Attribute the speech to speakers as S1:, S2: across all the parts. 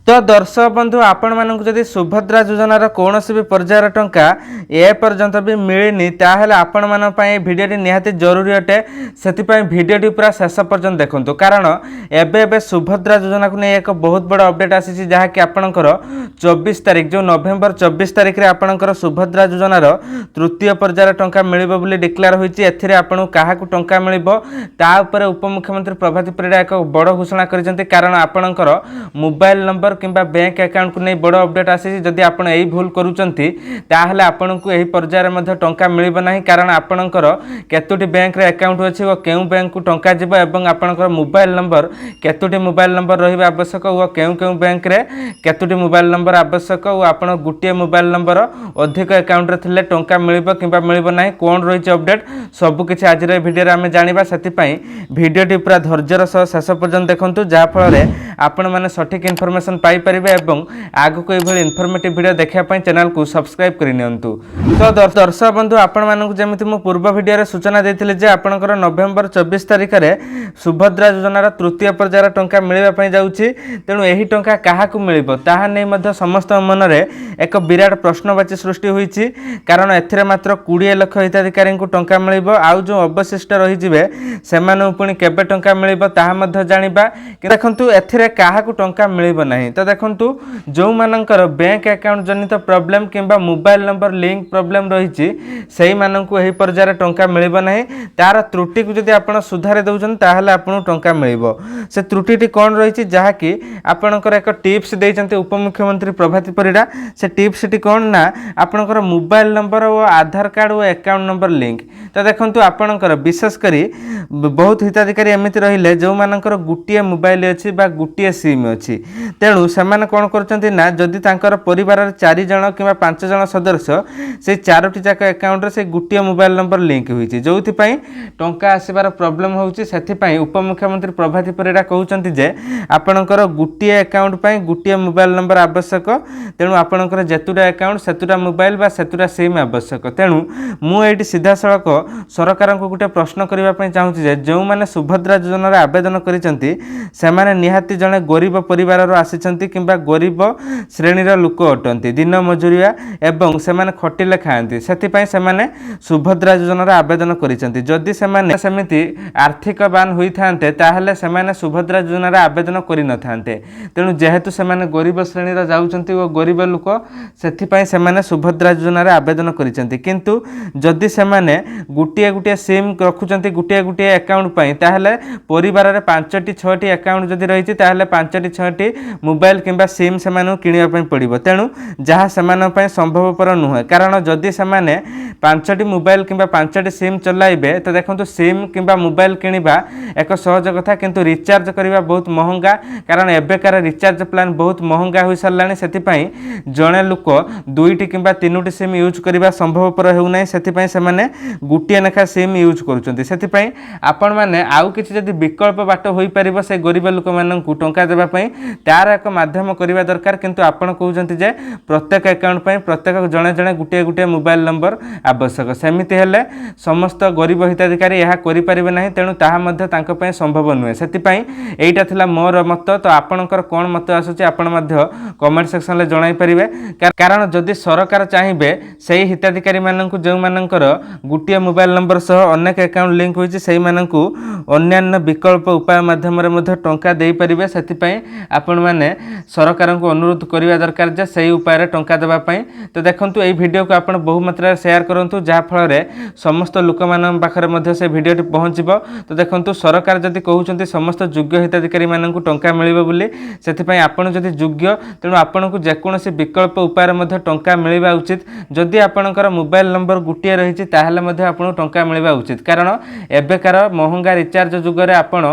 S1: तो दर्शक बंधु आपण मानक जदि सुभद्रा योजनार कौन भी पर्यायर टंका ए पर्यंत भी मिलनी ताहले आपण मान पई भिडियोटी निहाती जरूरी अटे से भिडियोटी पूरा शेष पर्यंत देखंतु कारण एबे एबे सुभद्रा योजना को नहीं एक बहुत बड़ अपडेट आसी जहाँकि आपणकर 24 तारिख जो नवेम्बर 24 तारिख रे आपणकर सुभद्रा योजनार तृतीय पर्यायर टंका मिलिबो बोली डिक्लेयर होईची एथिरे आपणु काहाकु टंका मिलिबो ता उपरे उपमुख्यमंत्री प्रभाती परिडा एक बड़ घोषणा करिसेंती कारण आपणकर मोबाइल नंबर किंबा बैंक अकाउंट को नहीं बड़ अपडेट आसी जदि आपण एही भूल करूचंती ताहले आपणकु एही पर्यायर मध्ये टंका मिलिबो नाही कारण आपणकर केतोटी बैंक रे अकाउंट अछि ओ केउ बैंक को टंका जिवो एवं आपणकर मोबाइल नंबर केतोटी मोबाइल नंबर रहिबा आवश्यक ओ केउ केउ बैंक रे केतोटी मोबाइल नंबर आवश्यक ओ आपण गुटिए मोबाइल नंबर अधिक अकाउंट रे थिले टंका मिलिबो किंबा मिलिबो नाही कोन रहिछि अपडेट सब किछि आज रे वीडियो रे हम जानिबा सेति पई वीडियोटी पूरा धैर्यर सह शेष पर्यंत देखंतु जा फल रे आपण माने सठिक इन्फॉर्मेशन पाई परिबे एवं आगु को एभली इन्फॉर्मेटिव वीडियो देखिया पई चैनल को सब्सक्राइब करि नियंतु। तो दर्शक बंधु आपण मानकु जेमिति मु पूर्व वीडियो रे सूचना देथिले जे आपणकर नवेम्बर 24 तारिख रे सुभद्रा योजनार तृतीय पर्यायर टंका मिलिबा पई जाउछि तेनु एही टंका काहाकु मिलिबो ताहा नै मध्ये समस्त मन रे एक विराट प्रश्नवाची सृष्टि होईछि कारण एथिरे मात्र 20 लाख हिताधिकारी को टंका मिलिबो आउ जो अवशिष्ट रहि जिवे सेमानु पुनी केबे टंका मिलिबो ताहा मध्ये जानिबा कि देखंतु एथिरे काहाकु टंका मिलिबो नाही तो देखंतु जो मानकर बैंक अकाउंट जनित प्रॉब्लम किंबा मोबाइल नंबर लिंक प्रॉब्लम रहिछि सेही माननकु एही पर्यायर टंका मिलिबो नाही तार त्रुटि को जदि आपण सुधारे दउछन ताहले आपण टंका मिलिबो से त्रुटिटी कोन रहिछि जहा कि आपणकर एक टिप्स दैछन्ते उपमुख्यमंत्री प्रभाती परिडा से टिप्स टी कोन ना आपणकर मोबाइल नंबर और आधार कार्ड और अकाउंट नंबर लिंक तो देखंतु आपणकर विशेष करी बहुत हिताधिकारी एमिति रहिले जो मानकर गुटिए मोबाइल अछि बा गुटिए सिम अछि तेणु सेमाने कोन करचन्ती ना जदि तांकर परिवार 4 जण किबा 5 जण सदस्य से चारोटी जाक अकाउंट रे से गुटिए मोबाइल नंबर लिंक होईछि जोथि पई टंका आसीबार प्रॉब्लम होउछि सेथि पई उपमुख्यमंत्री प्रभाती परिडा कहउचन्ती जे आपणकर गुटिए अकाउंट पई गुटिए मोबाइल नंबर आवश्यक तेणु आपणकर जेतुटा अकाउंट सेतुटा मोबाइल बा सेतुटा सिम आवश्यक तेणु मु एठी सीधा सड़क सरकार को गुटे प्रश्न करबा पई चाहूछि जे जो माने सुभद्रा योजना रे आवेदन करिसंती से माने निहाती जने गरीब परिवार रो आसीचंती किंबा गरीब श्रेणी रो लोक अटंती दिन मजुरिया एवं से माने खटिले खाआंती सेति पई से माने सुभद्रा योजना रे आवेदन करिसंती जदि से माने समिति आर्थिक बान होई थांते ताहले से माने सुभद्रा योजना रे आवेदन करि न थांते तेणु जेहेतु से माने गरीब श्रेणी रो जाउचंती ओ गरीब लोक सेति पई से माने सुभद्रा योजना रे आवेदन करिसंती किंतु जदि से माने गुटिए गुटिए सिम रखुचंती गुटिए गुटिए अकाउंट पई ताहले परिवार रे 5टी 6टी अकाउंट जदि रहिछि ताहले 5टी 6टी मोबाइल किंबा सिम से मानु किनिया पई पड़िबो तेणु जहा से मानु पई संभवपर नुहे कारण जदि से माने 5टी मोबाइल किंबा 5टी सिम चलाइबे तो देखंतु सिम किंबा मोबाइल किनिबा एक सहज कथा किंतु रिचार्ज करिबा बहुत महंगा कारण एबेकार रिचार्ज प्लान बहुत महंगा होई सरलानी सेति पई जणे लोक 2टी किंबा 3टी सिम यूज करिबा संभवपर हेउ नै सेति पई से माने गुटिए नखा सिम यूज करूचंती सेति पई आपण माने आउ किछि जदि विकल्प बाट होई परिबो से गरीब लोक माननकु टंका देबा पई तार एक माध्यम करिबा दरकार किंतु आपण कहउचंती जे प्रत्येक अकाउंट पई प्रत्येक जणे जणे गुटिए गुटिए मोबाइल नंबर आवश्यक सेमिति हेले समस्त गरीब हिताधिकारी यह करि परिबे नाही तेणु ताहा मध्ये तांको पई संभव नुहे सेति पई एटा थिला मोर मत तो आपणकर कोन मत आसुची आपण मध्ये कमेंट सेक्शन ले जणाई परिबे कारण जदि सरकार चाहिबे सेही हिताधिकारी माननकु जे माननकर गुटिए मोबाइल नंबर सह अनेक अकाउंट लिंक होईची सेही माननकु अन्यान्य विकल्प उपाय माध्यम रे मध्ये टंका देई परिबे सेति पई आपण माने सरकार को अनुरोध करिवा दरकार जे सही उपाय रे टंका देबा पई तो देखंतु एई वीडियो को आपण बहु मात्रा शेयर करंतु जा फल रे समस्त लोक मानन पाखरे मध्ये से वीडियो टी पहुंचीबो तो देखंतु सरकार जदि कहउचंती समस्त योग्य हिताधिकारी मानन को टंका मिलिबो बोली सेति पई आपण जदि योग्य तेनु आपण को जे कोनोसी विकल्प उपाय रे मध्ये टंका मिलिबा उचित जदि आपणकर मोबाइल नंबर गुटिए रहिछि ताहाले मध्ये आपण टंका मिलिबा उचित कारण एबेकार महंगा रिचार्ज जुग रे आपण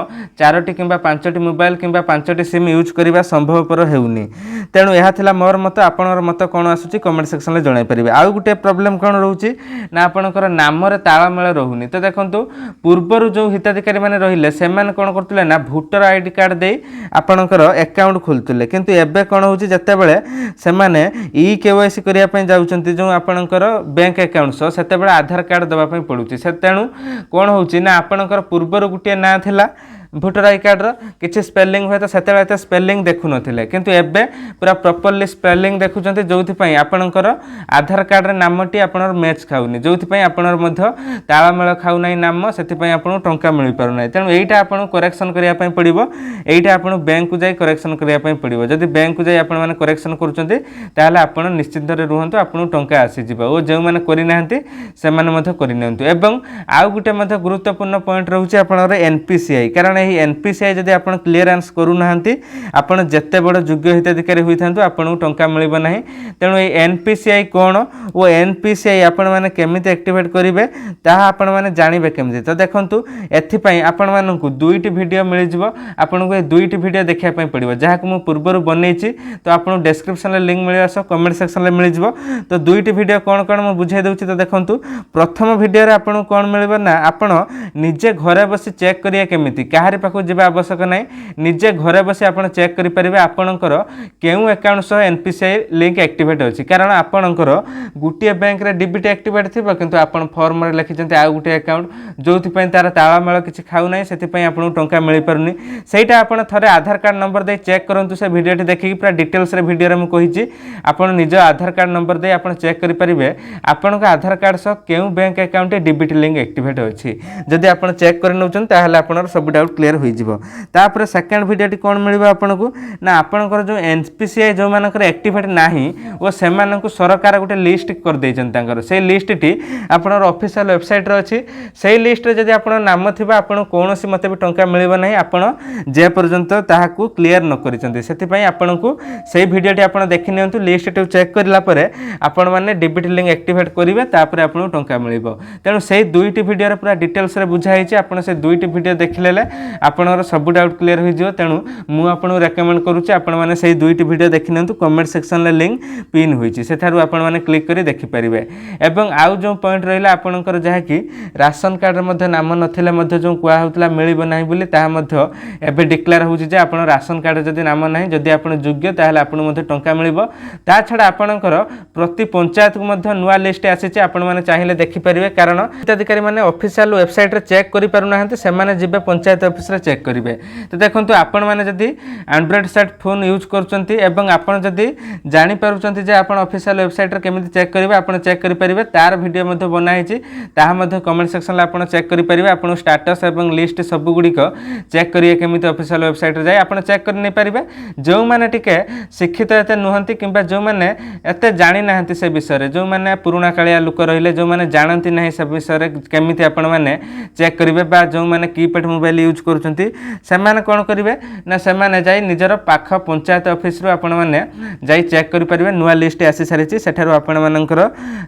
S1: 4टी किंबा 5टी मोबाइल किंबा 5टी सिम यूज करिबा संभवपर हेउनी तेणु यह थिला मोर मत आपनर मत कोन आसुची कमेंट सेक्शन ले जणाई परिबे आउ गुटे प्रॉब्लम कोन रहउची ना आपनकर नाम रे ताळमेळ रहुनी तो देखंतु पूर्वरु जो हिताधिकारी माने रहिले सेमान कोन करतले ना वोटर आईडी कार्ड देई आपनकर अकाउंट खोलतले किंतु एबे कोन होउची जत्ते बेले से माने ई केवाईसी करिया पई जाउचंती जो आपनकर बैंक अकाउंट सो सेते बेले आधार कार्ड दबा पई पडुची से तेणु कोन होउची ना आपनकर पूर्वरु गुटे ना थिला भोटर आई कार्ड किसी स्पेलिंग हुए तो से स्पेलिंग देखु नथिले किंतु एबे पूरा प्रॉपर्ली स्पेलिंग देखुचंते जोथि आपणकर आधार कार्ड रे नामटी आपणर मैच खाउनी जोथि आपणर मध्य ताळमेळ खाउ नै नाम सेति आपन टंका मिल पारु नै तेणु एटा आपन करेक्शन करिया पई पड़िबो एटा आपन बैंक को जाई करेक्शन करिया पई पड़िबो जदि बैंक को जाई आपन माने करेक्शन करूचंते ताले आपन निश्चित रे रुहंतु आपन टंका आसी जिवो ओ जे माने करि नाहंती से माने मध्य करि नियंतु एवं आउ गुटे मध्य गुरुत्वपूर्ण पॉइंट रहउची आपनर एनपीसीआई कारण एही एनपीसीआई जदि आपन क्लियरेंस करू नाहंती आपन जत्ते बड़ योग्य हिताधिकारी होइथांतु आपन टंका मिलिबो नाही तेणु ए एनपीसीआई कोन ओ एनपीसीआई आपन माने केमिति एक्टिवेट करिवे ताहा आपन माने जानिबे केमिति तो देखंतु एथि पई आपन माननकु दुईटी वीडियो मिलि जिवो आपन को ए दुईटी वीडियो देखिया पई पड़िबो जहा को मु पूर्वरु बनेछि तो आपन डिस्क्रिप्शन ले लिंक मिलियो सो कमेंट सेक्शन ले मिलि जिवो तो दुईटी वीडियो कोन कोन मु बुझाइ दउछि तो देखंतु प्रथम वीडियो रे आपन कोन मिलिबो ना आपन निजे घरे बसी चेक करिया केमिति काहारी पाखु जिबा आवश्यक नै निजे घरे बसी आपन चेक करि परिबे आपनकर केउ अकाउंट सह एनपीसीआई लिंक एक्टिवेट अछि कारण आपनकर गुटिया बैंक रे डीबीटी एक्टिवेट थिबो किंतु आपन फॉर्म रे लिखिचंते आ गुटे अकाउंट जोथि पई तार ताळमेळ किछि खाउ नै सेति पई आपन टंका मिलि परनी सेटा आपन थरे आधार कार्ड नंबर दे चेक करंतु से वीडियो टी देखि पूरा डिटेल्स रे वीडियो रे मु कहिछि आपन निज आधार कार्ड नंबर दे आपन चेक करि परिबे आपन का आधार कार्ड सह केउ bank account DBT link activate अछि जदि आपन चेक कर नउचन ताहले आपनर सब डाउट क्लियर होई जिवो तापर सेकंड वीडियो टी कोन मिलिबो आपन को ना आपनकर जो एनपीसीआई जो मानकर एक्टिवेट नाही ओ से मानकु सरकार गुटे लिस्ट कर दैछन तांकर से लिस्ट टी आपनर ऑफिशियल वेबसाइट रे अछि से लिस्ट रे जदि आपन नाम थिबा आपन कोनोसी मते भी टंका मिलिबो नाही आपन जे पर्यंत ताहाकू क्लियर न करिसंते सेति पई आपन को से वीडियो टी आपन देखि नियंतु लिस्ट टी चेक करला परे आपन माने डीबीटी लिंक एक्टिवेट करिवे तापर आपन टंका मिलिबो तेनु से दुईटी वीडियो रे पूरा डिटेल्स रे बुझाइ छि आपन से दुईटी वीडियो देखिलेले आपनर सब डाउट क्लियर होई जिवो तेनु मु आपन रेकमेंड करूछि आपन माने से दुईटी वीडियो देखि नियंतु कमेंट सेक्शन ले लिंक पिन होई छि सेठारु आपन माने क्लिक करी देखि परिबे एवं आउ जो पॉइंट रहिला आपनकर जहा कि राशन कार्ड रे मध्ये नाम नथिले मध्ये जो कुआ होतला मिलिबो नाही बोली ताहा मध्ये एबे डिक्लेयर होउछि जे आपन राशन कार्ड जदि नाम नाही जदि आपन योग्य ताहले आपन मध्ये टंका मिलिबो ता छडा आपनकर प्रति पंचायत को मध्ये नुवा लिस्ट आसी छि आपन माने चाहिले देखि परिबे कारण हिताधिकारी माने ऑफिशियल वेबसाइट रे चेक करि पारु नाहंते से माने जिबे पंचायत ऑफिस रे चेक करिवे तो देखंतु आपन माने जदि एंड्रॉइड सेट फोन यूज करचंती एवं आपन जदि जानि पारुचंती जे आपन ऑफिशियल वेबसाइट रे केमिति चेक करिवे आपन चेक करि परिबे तार वीडियो मध्ये बनाइ छि ताहा मध्ये कमेंट सेक्शन ले आपन चेक करि परिबे आपन स्टेटस एवं लिस्ट सब गुडी को चेक करिए केमिति ऑफिशियल वेबसाइट रे जाय आपन चेक करि नै परिबे जो माने टिके शिक्षित एते नुहंती किबा जो माने एते जानि नाहंती से विषय रे जो माने पुराना कालिया लोक रहिले जो माने जानंती नाही से विषय रे केमिति आपन माने चेक करिवे बा जो माने कीपैड मोबाइल यूज करूचंती से माने कोन करिवे ना से माने जाय निजर पाख पंचायत ऑफिस रो आपन माने जाय चेक करि परिबे नुवा लिस्ट आसी सारिछि सेठारो आपन मानकर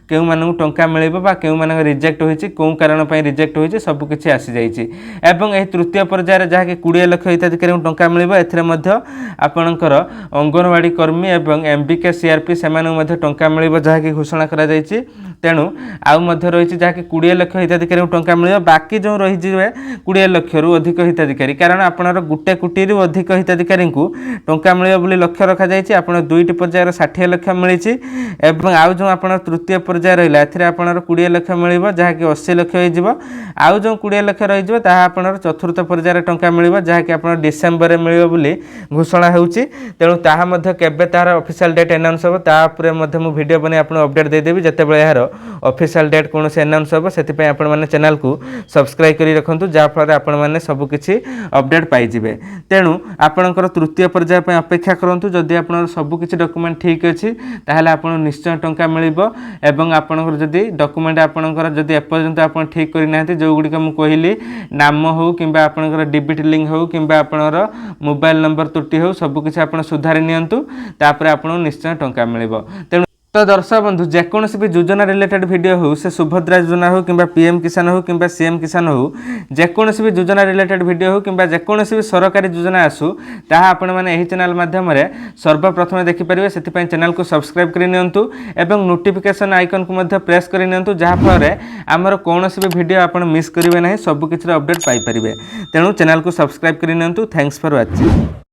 S1: केउ मानकु टंका मिलिबो बा केउ मानक रिजेक्ट होइछि कोन कारण पय रिजेक्ट होइछि सब किछि आसी जाइछि एवं एही तृतीय पर्याय रे जहा कि 20 लाख हिताधिकारी टंका मिलिबो एथिरे मध्ये आपनकर अंगनवाड़ी कर्मी एवं एमबीके सीआरपी सेमानु मध्ये टंका मिलिबो जहा कि घोषणा करा जाइछि तेणु आउ मध्ये रहिछि जहा कि 20 लाख हिताधिकारी टंका मिलिबो बाकी जो रहि जिवे 20 लाख रु अधिक हिताधिकारी कारण आपनर गुटे कोटी रु अधिक हिताधिकारी को टंका मिलिबो बोली लक्ष्य रखा जाइछि आपन दुईटी पर्याय रे 60 लाख मिलिछि एवं आउ जो आपन तृतीय पर्याय रहिला एथिरे आपनर 20 लाख मिलिबो जहा कि 80 लाख होई जिवो आउ जो 20 लाख रहि जिवो ताहा आपनर चतुर्थ पर्याय रे टंका मिलिबो जहा कि आपन डिसेंबर रे मिलिबो बोली घोषणा हेउछि तेणु ताहा मध्ये केबे तार ऑफिशियल डेट अनाउंस होबो ता ऊपर मध्ये मु वीडियो बने आपन अपडेट दे देबी जते बेले यार ऑफिशियल डेट कोन से अनाउंस होबो सेति पय आपन माने चैनल को सब्सक्राइब करी रखंतु जा फल आपन माने सब किछि अपडेट पाई जिवे तेणु आपनकर तृतीय पर्याय पय अपेक्षा करंतु जदि आपन सब किछि डॉक्यूमेंट ठीक अछि ताहाले आपन निश्चय टंका मिलिबो एवं आपनकर जदि डॉक्यूमेंट आपनकर जदि एपर्यंत आपन ठीक करि नाहंती जो गुडी के मु कहिली नाम हो किबा आपनकर डीबीटी लिंक हो किबा आपनर मोबाइल नंबर त्रुटि हो सब किछि आपन सुधारि नियंतु तापर आपन निश्चय टंका मिलिबो तेणु तो दर्शक बंधु जेकोसी भी योजना रिलेटेड वीडियो हो से सुभद्रा योजना हो कि पीएम किसान हो कि सीएम किसान हो जेकोसी भी योजना रिलेटेड वीडियो हो कि जेकोसी भी सरकारी योजना आसू ताहा आपण माने एही चैनल माध्यम रे सर्वप्रथम देखि परिबे सेति पय चैनल को सब्सक्राइब करि नियंतु एवं नोटिफिकेशन आइकन को मध्ये प्रेस करि नियंतु जहा फल रे हमर कोनोसी भी वीडियो आपण मिस करिवे नाही सब किछि अपडेट पाई परिबे तेणु चैनल को सब्सक्राइब करि नियंतु थैंक्स फॉर वाचिंग।